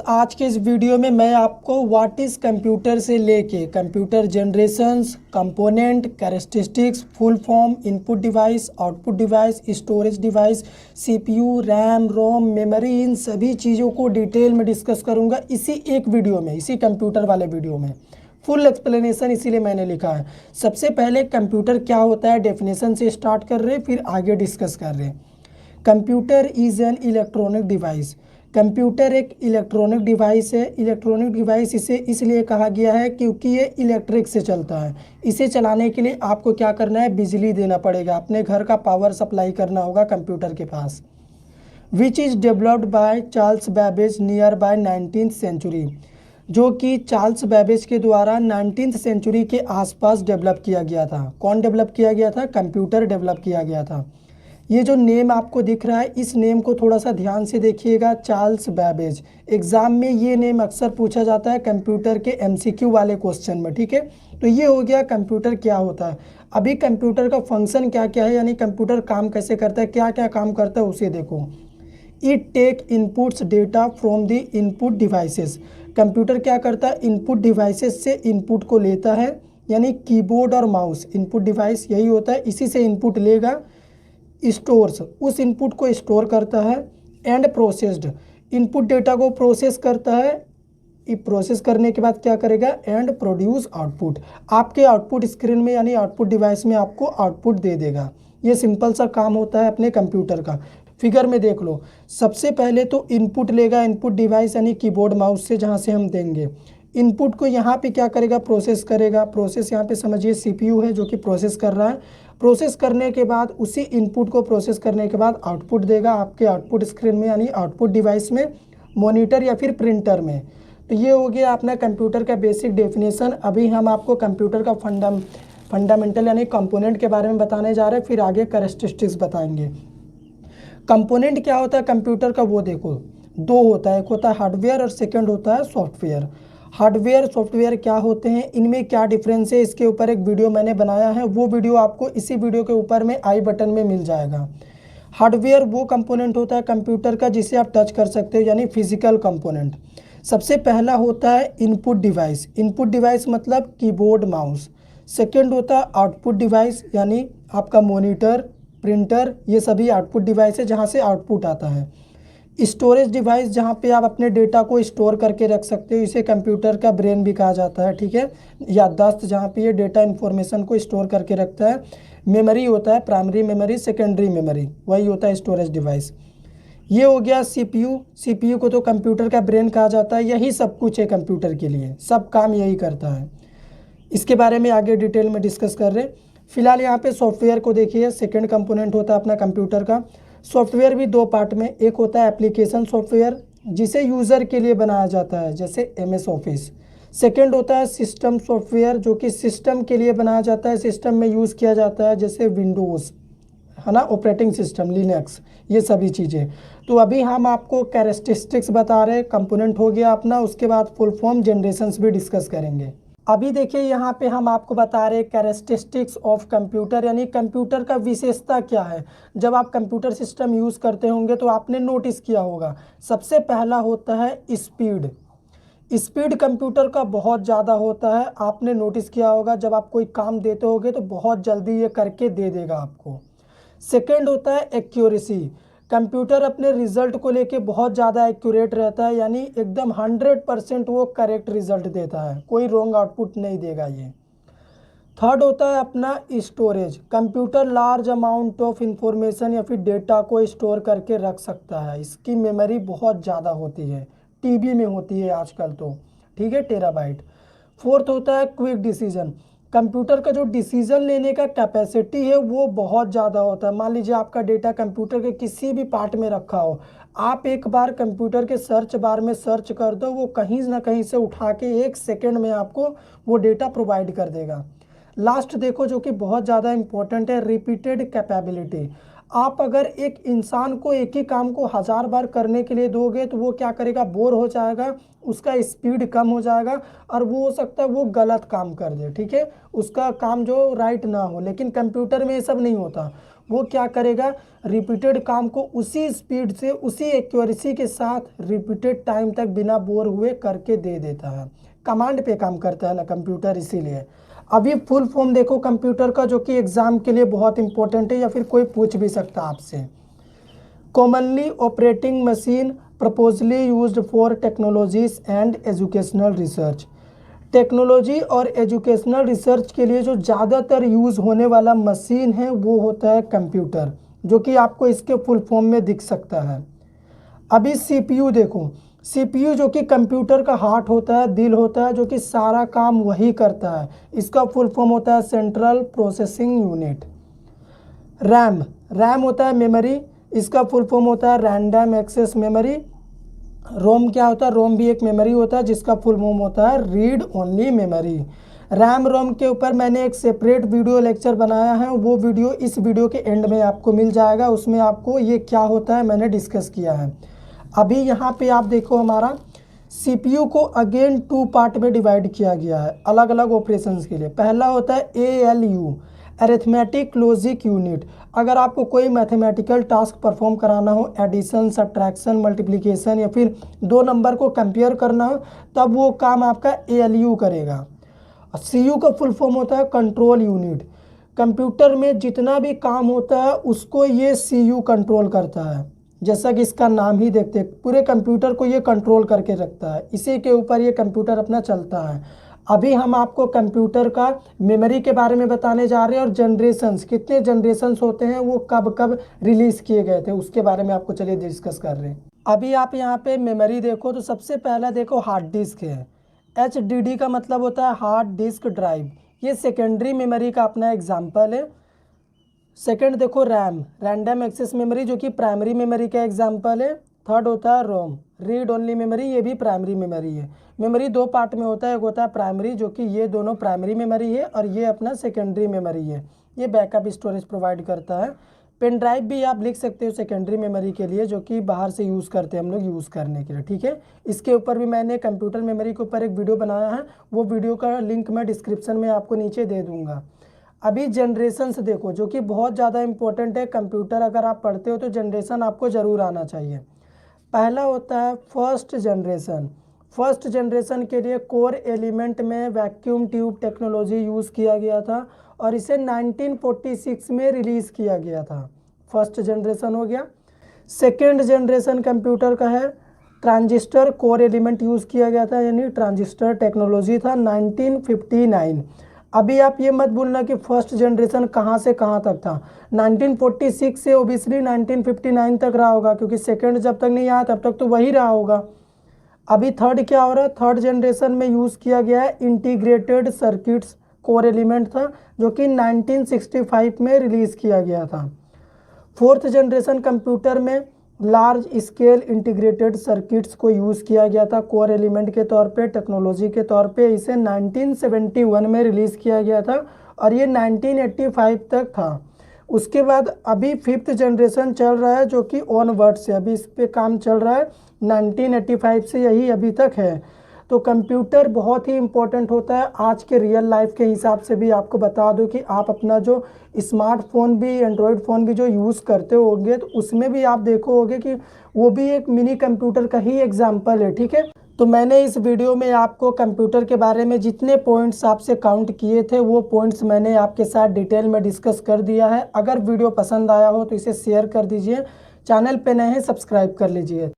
आज के इस वीडियो में मैं आपको व्हाट इज़ कंप्यूटर से लेके computer generations, component, characteristics, full form, input device, output device, storage device, CPU, RAM, ROM, memory, इन सभी चीज़ों को डिटेल में डिस्कस करूंगा इसी एक वीडियो में, इसी कंप्यूटर वाले वीडियो में। फुल एक्सप्लेनेशन इसीलिए मैंने लिखा है। सबसे पहले कंप्यूटर क्या होता है डेफिनेशन से स्टार्ट कर रहे, फिर आगे डिस्कस कर रहे। Computer is an electronic device. Computer एक इलेक्ट्रॉनिक डिवाइस है। इलेक्ट्रॉनिक डिवाइस इसे इसलिए कहा गया है क्योंकि ये इलेक्ट्रिक से चलता है। इसे चलाने के लिए आपको क्या करना है, बिजली देना पड़ेगा, अपने घर का पावर सप्लाई करना होगा कंप्यूटर के पास। Which is developed by Charles Babbage near by 19th century, जो कि चार्ल्स बैबेज के द्वारा 19th सेंचुरी के आसपास डेवलप किया गया था। कौन डेवलप किया गया था? कंप्यूटर डेवलप किया गया था। ये जो नेम आपको दिख रहा है, इस नेम को थोड़ा सा ध्यान से देखिएगा, चार्ल्स बैबेज। एग्जाम में ये नेम अक्सर पूछा जाता है कंप्यूटर के एमसीक्यू वाले क्वेश्चन में, ठीक है। तो ये हो गया कंप्यूटर क्या होता है। अभी कंप्यूटर का फंक्शन क्या क्या है, यानी कंप्यूटर काम कैसे करता है, क्या क्या काम करता है उसे देखो। It take inputs data from the input devices. Computer क्या करता है, इनपुट डिवाइसेस से इनपुट को लेता है, यानी कीबोर्ड और माउस इनपुट डिवाइस यही होता है, इसी से इनपुट लेगा। स्टोर्स, उस इनपुट को स्टोर करता है। एंड प्रोसेस्ड, इनपुट डेटा को प्रोसेस करता है। प्रोसेस करने के बाद क्या करेगा, एंड प्रोड्यूस आउटपुट, आपके आउटपुट स्क्रीन में यानी आउटपुट डिवाइस में आपको आउटपुट दे देगा। ये सिंपल सा काम होता है अपने कंप्यूटर का। फिगर में देख लो, सबसे पहले तो इनपुट लेगा, इनपुट डिवाइस यानी कीबोर्ड माउस से, जहाँ से हम देंगे इनपुट को, यहाँ पे क्या करेगा, प्रोसेस करेगा। प्रोसेस यहाँ पे समझिए सीपीयू है जो कि प्रोसेस कर रहा है। प्रोसेस करने के बाद उसी इनपुट को प्रोसेस करने के बाद आउटपुट देगा आपके आउटपुट स्क्रीन में यानी आउटपुट डिवाइस में, मॉनिटर या फिर प्रिंटर में। तो ये हो गया अपना कंप्यूटर का बेसिक डेफिनेशन। अभी हम आपको कंप्यूटर का फंडामेंटल यानी कंपोनेंट के बारे में बताने जा रहे हैं, फिर आगे कैरेक्टरिस्टिक्स बताएंगे। कंपोनेंट क्या होता है कंप्यूटर का, वो देखो दो होता है, एक होता है हार्डवेयर और सेकंड होता है सॉफ्टवेयर। हार्डवेयर सॉफ्टवेयर क्या होते हैं, इनमें क्या डिफरेंस है, इसके ऊपर एक वीडियो मैंने बनाया है, वो वीडियो आपको इसी वीडियो के ऊपर में आई बटन में मिल जाएगा। हार्डवेयर वो कंपोनेंट होता है कंप्यूटर का जिसे आप टच कर सकते हो, यानी फिजिकल कंपोनेंट। सबसे पहला होता है इनपुट डिवाइस। इनपुट डिवाइस मतलब कीबोर्ड माउस। सेकेंड होता है आउटपुट डिवाइस, यानी आपका मॉनिटर, प्रिंटर, ये सभी आउटपुट डिवाइस है जहाँ से आउटपुट आता है। स्टोरेज डिवाइस, जहाँ पे आप अपने डेटा को स्टोर करके रख सकते हो, इसे कंप्यूटर का ब्रेन भी कहा जाता है, ठीक है। याददाश्त, जहाँ पे ये डेटा इन्फॉर्मेशन को स्टोर करके रखता है। मेमोरी होता है, प्राइमरी मेमोरी, सेकेंडरी मेमोरी, वही होता है स्टोरेज डिवाइस। ये हो गया सीपीयू। सीपीयू को तो कंप्यूटर का ब्रेन कहा जाता है, यही सब कुछ है कंप्यूटर के लिए, सब काम यही करता है। इसके बारे में आगे डिटेल में डिस्कस कर रहे हैं। फिलहाल यहाँ पे सॉफ्टवेयर को देखिए, सेकंड कंपोनेंट होता है अपना कंप्यूटर का। सॉफ्टवेयर भी दो पार्ट में, एक होता है एप्लीकेशन सॉफ्टवेयर जिसे यूज़र के लिए बनाया जाता है जैसे MS ऑफिस। सेकंड होता है सिस्टम सॉफ्टवेयर जो कि सिस्टम के लिए बनाया जाता है, सिस्टम में यूज़ किया जाता है जैसे विंडोज़ है ना, ऑपरेटिंग सिस्टम, लिनक्स, ये सभी चीज़ें। तो अभी हम आपको कैरेक्टरिस्टिक्स बता रहे हैं, कंपोनेंट हो गया अपना, उसके बाद फुल फॉर्म जनरेशंस भी डिस्कस करेंगे। अभी देखिए यहाँ पे हम आपको बता रहे हैं कैरेक्टरिस्टिक्स ऑफ कंप्यूटर, यानी कंप्यूटर का विशेषता क्या है। जब आप कंप्यूटर सिस्टम यूज़ करते होंगे तो आपने नोटिस किया होगा, सबसे पहला होता है स्पीड। स्पीड कंप्यूटर का बहुत ज़्यादा होता है, आपने नोटिस किया होगा, जब आप कोई काम देते होगे तो बहुत जल्दी ये करके दे देगा आपको। सेकेंड होता है एक्यूरेसी। कंप्यूटर अपने रिजल्ट को लेके बहुत ज़्यादा एक्यूरेट रहता है, यानी एकदम 100% वो करेक्ट रिजल्ट देता है, कोई रॉन्ग आउटपुट नहीं देगा ये। थर्ड होता है अपना storage. Computer large amount of information या फिर डेटा को स्टोर करके रख सकता है, इसकी मेमोरी बहुत ज़्यादा होती है, टीबी में होती है आजकल तो, ठीक है, टेराबाइट। फोर्थ होता है क्विक डिसीजन। कंप्यूटर का जो डिसीजन लेने का कैपेसिटी है वो बहुत ज़्यादा होता है। मान लीजिए आपका डेटा कंप्यूटर के किसी भी पार्ट में रखा हो, आप एक बार कंप्यूटर के सर्च बार में सर्च कर दो, वो कहीं ना कहीं से उठा के 1 सेकेंड में आपको वो डेटा प्रोवाइड कर देगा। लास्ट देखो जो कि बहुत ज़्यादा इंपॉर्टेंट है, रिपीटेड कैपेबिलिटी। आप अगर एक इंसान को एक ही काम को 1000 बार करने के लिए दोगे तो वो क्या करेगा, बोर हो जाएगा, उसका स्पीड कम हो जाएगा और वो हो सकता है वो गलत काम कर दे, ठीक है, उसका काम जो राइट ना हो। लेकिन कंप्यूटर में ये सब नहीं होता, वो क्या करेगा, रिपीटेड काम को उसी स्पीड से उसी एक्यूरेसी के साथ रिपीटेड टाइम तक बिना बोर हुए करके दे देता है। कमांड पे काम करता है ना कंप्यूटर, इसीलिए। अभी फुल फॉर्म देखो कंप्यूटर का, जो कि एग्जाम के लिए बहुत इंपॉर्टेंट है या फिर कोई पूछ भी सकता है आपसे। Commonly operating machine purposely used for technologies and educational research. Technology और एजुकेशनल रिसर्च के लिए जो ज़्यादातर यूज़ होने वाला मशीन है वो होता है कंप्यूटर, जो कि आपको इसके फुल फॉर्म में दिख सकता है। अभी सीपीयू देखो, सीपीयू जो कि कंप्यूटर का हार्ट होता है, दिल होता है, जो कि सारा काम वही करता है। इसका फुल फॉर्म होता है central processing unit. RAM, RAM होता है मेमोरी, इसका फुल फॉर्म होता है रैंडम एक्सेस मेमोरी। रोम क्या होता है, रोम भी एक मेमोरी होता है जिसका फुल फॉर्म होता है read only memory. RAM ROM के ऊपर मैंने एक सेपरेट वीडियो लेक्चर बनाया है, वो वीडियो इस वीडियो के एंड में आपको मिल जाएगा, उसमें आपको ये क्या होता है मैंने डिस्कस किया है। अभी यहाँ पे आप देखो हमारा सीपीयू को अगेन 2 पार्ट में डिवाइड किया गया है अलग अलग ऑपरेशंस के लिए। पहला होता है एएलयू, अरिथमेटिक लॉजिक यूनिट। अगर आपको कोई मैथमेटिकल टास्क परफॉर्म कराना हो, एडिशन, सब्ट्रैक्शन, मल्टीप्लिकेशन या फिर 2 नंबर को कंपेयर करना हो, तब वो काम आपका एएलयू करेगा। सीयू का फुल फॉर्म होता है कंट्रोल यूनिट। कंप्यूटर में जितना भी काम होता है उसको ये सीयू कंट्रोल करता है, जैसा कि इसका नाम ही देखते हैं, पूरे कंप्यूटर को ये कंट्रोल करके रखता है, इसी के ऊपर ये कंप्यूटर अपना चलता है। अभी हम आपको कंप्यूटर का मेमोरी के बारे में बताने जा रहे हैं और जनरेशंस, कितने जनरेशंस होते हैं, वो कब कब रिलीज़ किए गए थे, उसके बारे में आपको चलिए डिस्कस कर रहे हैं। अभी आप यहाँ पे मेमोरी देखो तो सबसे पहला देखो हार्ड डिस्क है। HDD का मतलब होता है हार्ड डिस्क ड्राइव, ये सेकेंडरी मेमोरी का अपना एग्जाम्पल है। सेकंड देखो रैम, रैंडम एक्सेस मेमोरी, जो कि प्राइमरी मेमोरी का एग्जांपल है। थर्ड होता है रोम, रीड ओनली मेमोरी, ये भी प्राइमरी मेमोरी है। मेमोरी 2 पार्ट में होता है, एक होता है प्राइमरी, जो कि ये दोनों प्राइमरी मेमोरी है, और ये अपना सेकेंडरी मेमोरी है, ये बैकअप स्टोरेज प्रोवाइड करता है। पेन ड्राइव भी आप लिख सकते हो सेकेंडरी मेमोरी के लिए, जो कि बाहर से यूज़ करते हैं हम लोग यूज़ करने के लिए, ठीक है। इसके ऊपर भी मैंने कंप्यूटर मेमोरी के ऊपर एक वीडियो बनाया है, वो वीडियो का लिंक मैं डिस्क्रिप्शन में आपको नीचे दे दूँगा। अभी जनरेशन्स देखो, जो कि बहुत ज़्यादा इंपॉर्टेंट है, कंप्यूटर अगर आप पढ़ते हो तो जनरेशन आपको ज़रूर आना चाहिए। पहला होता है फर्स्ट जनरेशन। फर्स्ट जनरेशन के लिए कोर एलिमेंट में वैक्यूम ट्यूब टेक्नोलॉजी यूज़ किया गया था और इसे 1946 में रिलीज़ किया गया था। फर्स्ट जनरेशन हो गया। सेकेंड जनरेशन कंप्यूटर का है ट्रांजिस्टर कोर एलिमेंट यूज़ किया गया था, यानी ट्रांजिस्टर टेक्नोलॉजी था 1959। अभी आप ये मत भूलना कि फर्स्ट जनरेशन कहाँ से कहाँ तक था, 1946 से ओबियसली 1959 तक रहा होगा, क्योंकि सेकंड जब तक नहीं आया तब तक तो वही रहा होगा। अभी थर्ड क्या हो रहा है, थर्ड जनरेशन में यूज़ किया गया है इंटीग्रेटेड सर्किट्स कोर एलिमेंट था, जो कि 1965 में रिलीज़ किया गया था। फोर्थ जनरेशन कंप्यूटर में लार्ज स्केल इंटीग्रेटेड सर्किट्स को यूज़ किया गया था कोर एलिमेंट के तौर पे, टेक्नोलॉजी के तौर पे। इसे 1971 में रिलीज़ किया गया था और ये 1985 तक था। उसके बाद अभी फिफ्थ जनरेशन चल रहा है, जो कि ऑनवर्ड से अभी इस पे काम चल रहा है, 1985 से यही अभी तक है। तो कंप्यूटर बहुत ही इम्पोर्टेंट होता है आज के रियल लाइफ के हिसाब से भी। आपको बता दूं कि आप अपना जो स्मार्टफोन भी, एंड्रॉयड फ़ोन भी जो यूज़ करते होंगे, तो उसमें भी आप देखोगे कि वो भी एक मिनी कंप्यूटर का ही एग्जाम्पल है, ठीक है। तो मैंने इस वीडियो में आपको कंप्यूटर के बारे में जितने पॉइंट्स आपसे काउंट किए थे, वो पॉइंट्स मैंने आपके साथ डिटेल में डिस्कस कर दिया है। अगर वीडियो पसंद आया हो तो इसे शेयर कर दीजिए, चैनल पे नए हैं सब्सक्राइब कर लीजिए।